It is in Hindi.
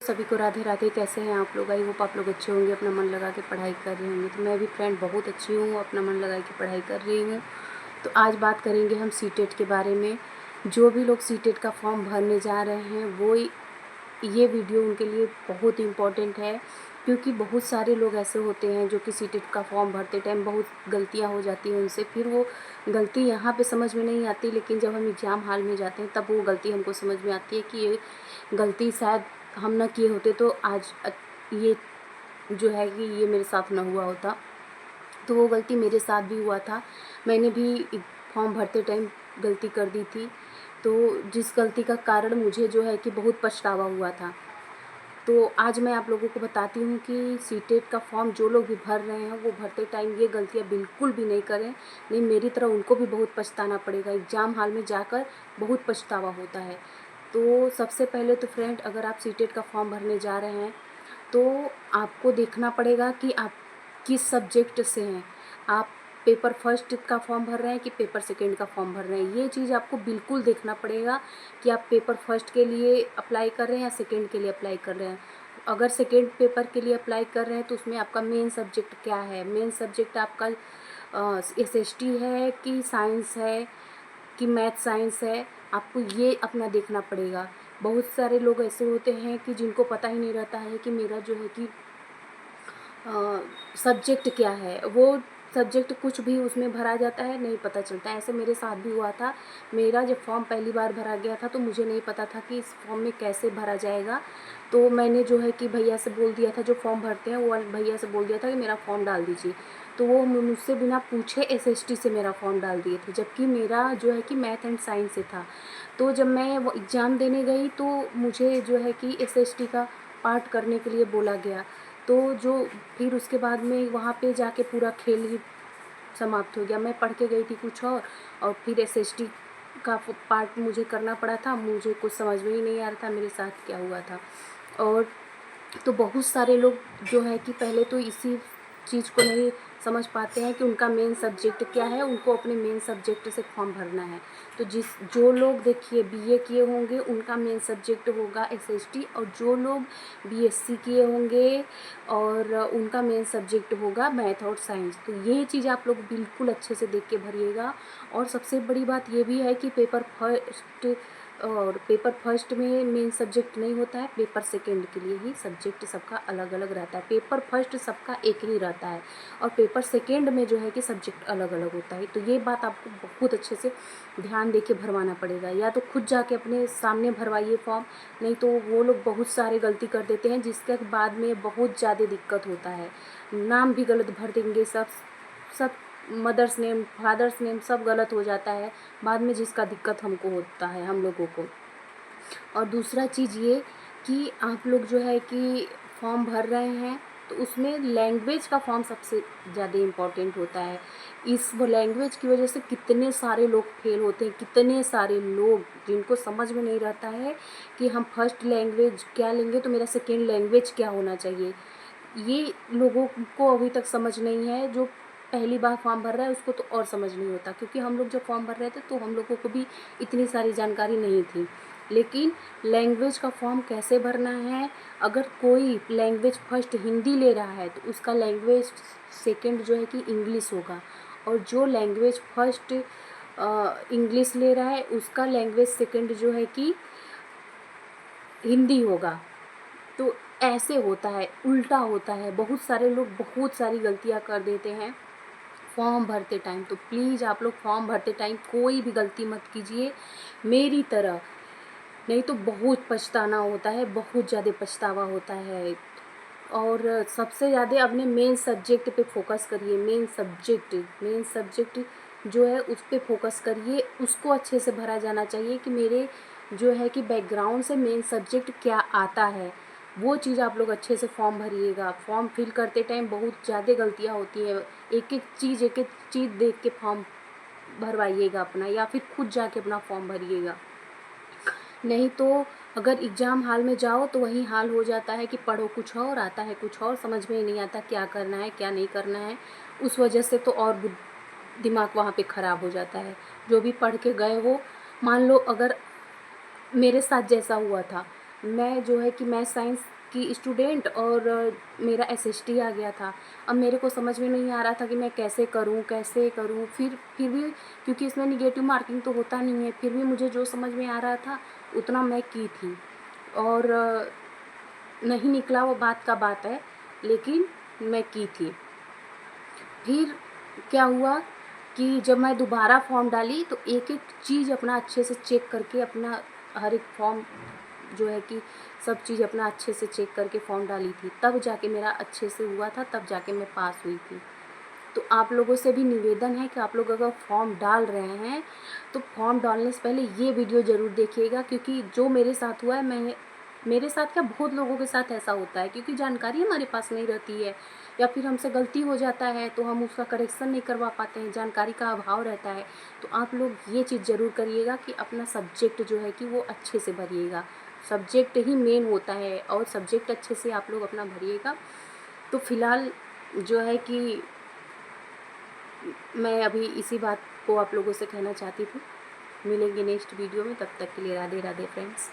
सभी को राधे राधे। कैसे हैं आप लोग? आई होप आप लोग अच्छे होंगे, अपना मन लगा के पढ़ाई कर रहे होंगे। तो मैं भी फ्रेंड बहुत अच्छी हूँ, अपना मन लगा के पढ़ाई कर रही हूँ। तो आज बात करेंगे हम सीटेट के बारे में। जो भी लोग सीटेट का फॉर्म भरने जा रहे हैं वो ये वीडियो उनके लिए बहुत इम्पॉर्टेंट है, क्योंकि बहुत सारे लोग ऐसे होते हैं जो कि सीटेट का फॉर्म भरते टाइम बहुत गलतियां हो जाती हैं उनसे। फिर वो गलती यहाँ पे समझ में नहीं आती, लेकिन जब हम एग्ज़ाम हॉल में जाते हैं तब वो गलती हमको समझ में आती है कि ये गलती शायद हम ना किए होते तो आज ये जो है कि ये मेरे साथ ना हुआ होता। तो वो गलती मेरे साथ भी हुआ था। मैंने भी फॉर्म भरते टाइम गलती कर दी थी, तो जिस गलती का कारण मुझे जो है कि बहुत पछतावा हुआ था। तो आज मैं आप लोगों को बताती हूँ कि सीटेट का फॉर्म जो लोग भी भर रहे हैं वो भरते टाइम ये गलतियाँ बिल्कुल भी नहीं करें, नहीं मेरी तरह उनको भी बहुत पछताना पड़ेगा। एग्ज़ाम हॉल में जाकर बहुत पछतावा होता है। तो सबसे पहले तो फ्रेंड, अगर आप सीटेट का फॉर्म भरने जा रहे हैं तो आपको देखना पड़ेगा कि आप किस सब्जेक्ट से हैं। आप पेपर फर्स्ट का फॉर्म भर रहे हैं कि पेपर सेकंड का फॉर्म भर रहे हैं, ये चीज़ आपको बिल्कुल देखना पड़ेगा कि आप पेपर फर्स्ट के लिए अप्लाई कर रहे हैं या सेकंड के लिए अप्लाई कर रहे हैं। अगर सेकंड पेपर के लिए अप्लाई कर रहे हैं तो उसमें आपका मेन सब्जेक्ट क्या है। मेन सब्जेक्ट आपका एसएसटी है कि साइंस है कि मैथ साइंस है, आपको ये अपना देखना पड़ेगा। बहुत सारे लोग ऐसे होते हैं कि जिनको पता ही नहीं रहता है कि मेरा जो है कि सब्जेक्ट क्या है। वो सब्जेक्ट कुछ भी उसमें भरा जाता है, नहीं पता चलता है। ऐसे मेरे साथ भी हुआ था। मेरा जब फॉर्म पहली बार भरा गया था तो मुझे नहीं पता था कि इस फॉर्म में कैसे भरा जाएगा। तो मैंने जो है कि भैया से बोल दिया था, जो फॉर्म भरते हैं वो भैया से बोल दिया था कि मेरा फॉर्म डाल दीजिए। तो वो मुझसे बिना पूछे एसएसटी से मेरा फॉर्म डाल दिए थे, जबकि मेरा जो है कि मैथ एंड साइंस से था। तो जब मैं वो एग्ज़ाम देने गई तो मुझे जो है कि एसएसटी का पार्ट करने के लिए बोला गया। तो जो फिर उसके बाद में वहाँ पे जाके पूरा खेल ही समाप्त हो गया। मैं पढ़ के गई थी कुछ और फिर एसएसटी का पार्ट मुझे करना पड़ा था। मुझे कुछ समझ में ही नहीं आ रहा था मेरे साथ क्या हुआ था। और तो बहुत सारे लोग जो है कि पहले तो इसी चीज़ को नहीं समझ पाते हैं कि उनका मेन सब्जेक्ट क्या है, उनको अपने मेन सब्जेक्ट से फॉर्म भरना है। तो जो लोग देखिए बीए किए होंगे उनका मेन सब्जेक्ट होगा एसएसटी, और जो लोग बीएससी किए होंगे और उनका मेन सब्जेक्ट होगा मैथ और साइंस। तो ये चीज़ आप लोग बिल्कुल अच्छे से देख के भरिएगा। और सबसे बड़ी बात ये भी है कि पेपर फर्स्ट में मेन सब्जेक्ट नहीं होता है, पेपर सेकंड के लिए ही सब्जेक्ट सबका अलग अलग रहता है। पेपर फर्स्ट सबका एक ही रहता है और पेपर सेकंड में जो है कि सब्जेक्ट अलग अलग होता है। तो ये बात आपको बहुत अच्छे से ध्यान दे के भरवाना पड़ेगा, या तो खुद जाके अपने सामने भरवाइए फॉर्म, नहीं तो वो लोग बहुत सारे गलती कर देते हैं जिसके बाद में बहुत ज़्यादा दिक्कत होता है। नाम भी गलत भर देंगे, सब मदर्स नेम फादर्स नेम सब गलत हो जाता है बाद में, जिसका दिक्कत हमको होता है हम लोगों को। और दूसरा चीज़ ये कि आप लोग जो है कि फॉर्म भर रहे हैं तो उसमें लैंग्वेज का फॉर्म सबसे ज़्यादा इम्पॉर्टेंट होता है। इस वो लैंग्वेज की वजह से कितने सारे लोग फेल होते हैं, कितने सारे लोग जिनको समझ में नहीं रहता है कि हम फर्स्ट लैंग्वेज क्या लेंगे तो मेरा सेकेंड लैंग्वेज क्या होना चाहिए। ये लोगों को अभी तक समझ नहीं है। जो पहली बार फॉर्म भर रहा है उसको तो और समझ नहीं होता, क्योंकि हम लोग जब फॉर्म भर रहे थे तो हम लोगों को भी इतनी सारी जानकारी नहीं थी। लेकिन लैंग्वेज का फॉर्म कैसे भरना है, अगर कोई लैंग्वेज फर्स्ट हिंदी ले रहा है तो उसका लैंग्वेज सेकंड जो है कि इंग्लिश होगा, और जो लैंग्वेज फर्स्ट इंग्लिश ले रहा है उसका लैंग्वेज सेकंड जो है कि हिंदी होगा। तो ऐसे होता है, उल्टा होता है। बहुत सारे लोग बहुत सारी गलतियां कर देते हैं फॉर्म भरते टाइम। तो प्लीज़ आप लोग फॉर्म भरते टाइम कोई भी गलती मत कीजिए मेरी तरह, नहीं तो बहुत पछताना होता है, बहुत ज़्यादा पछतावा होता है। और सबसे ज़्यादा अपने मेन सब्जेक्ट पे फोकस करिए। मेन सब्जेक्ट जो है उस पे फोकस करिए, उसको अच्छे से भरा जाना चाहिए कि मेरे जो है कि बैकग्राउंड से मेन सब्जेक्ट क्या आता है, वो चीज़ आप लोग अच्छे से फॉर्म भरिएगा। फॉर्म फिल करते टाइम बहुत ज़्यादा गलतियाँ होती हैं, एक एक चीज़ देख के फॉर्म भरवाइएगा अपना, या फिर खुद जाके अपना फॉर्म भरिएगा। नहीं तो अगर एग्ज़ाम हॉल में जाओ तो वही हाल हो जाता है कि पढ़ो कुछ और, आता है कुछ और, समझ में ही नहीं आता क्या करना है क्या नहीं करना है। उस वजह से तो और दिमाग वहाँ पे ख़राब हो जाता है। जो भी पढ़ के गए हो, मान लो अगर मेरे साथ जैसा हुआ था, मैं जो है कि मैं साइंस की स्टूडेंट और मेरा एसएसटी आ गया था। अब मेरे को समझ में नहीं आ रहा था कि मैं कैसे करूँ, कैसे करूँ? फिर भी क्योंकि इसमें नेगेटिव मार्किंग तो होता नहीं है, फिर भी मुझे जो समझ में आ रहा था उतना मैं की थी। और नहीं निकला वो बात का बात है, लेकिन मैं की थी। फिर क्या हुआ कि जब मैं दोबारा फॉर्म डाली तो एक-एक चीज़ अपना अच्छे से चेक करके अपना हर एक फॉर्म जो है कि सब चीज़ अपना अच्छे से चेक करके फॉर्म डाली थी। तब जाके मेरा अच्छे से हुआ था, तब जाके मैं पास हुई थी। तो आप लोगों से भी निवेदन है कि आप लोग अगर फॉर्म डाल रहे हैं तो फॉर्म डालने से पहले ये वीडियो ज़रूर देखिएगा, क्योंकि जो मेरे साथ हुआ है, मेरे साथ क्या बहुत लोगों के साथ ऐसा होता है, क्योंकि जानकारी हमारे पास नहीं रहती है या फिर हमसे गलती हो जाता है तो हम उसका करेक्शन नहीं करवा पाते हैं, जानकारी का अभाव रहता है। तो आप लोग ये चीज़ ज़रूर करिएगा कि अपना सब्जेक्ट जो है कि वो अच्छे से भरिएगा। सब्जेक्ट ही मेन होता है और सब्जेक्ट अच्छे से आप लोग अपना भरिएगा। तो फ़िलहाल जो है कि मैं अभी इसी बात को आप लोगों से कहना चाहती थी। मिलेंगे नेक्स्ट वीडियो में, तब तक के लिए राधे राधे फ्रेंड्स।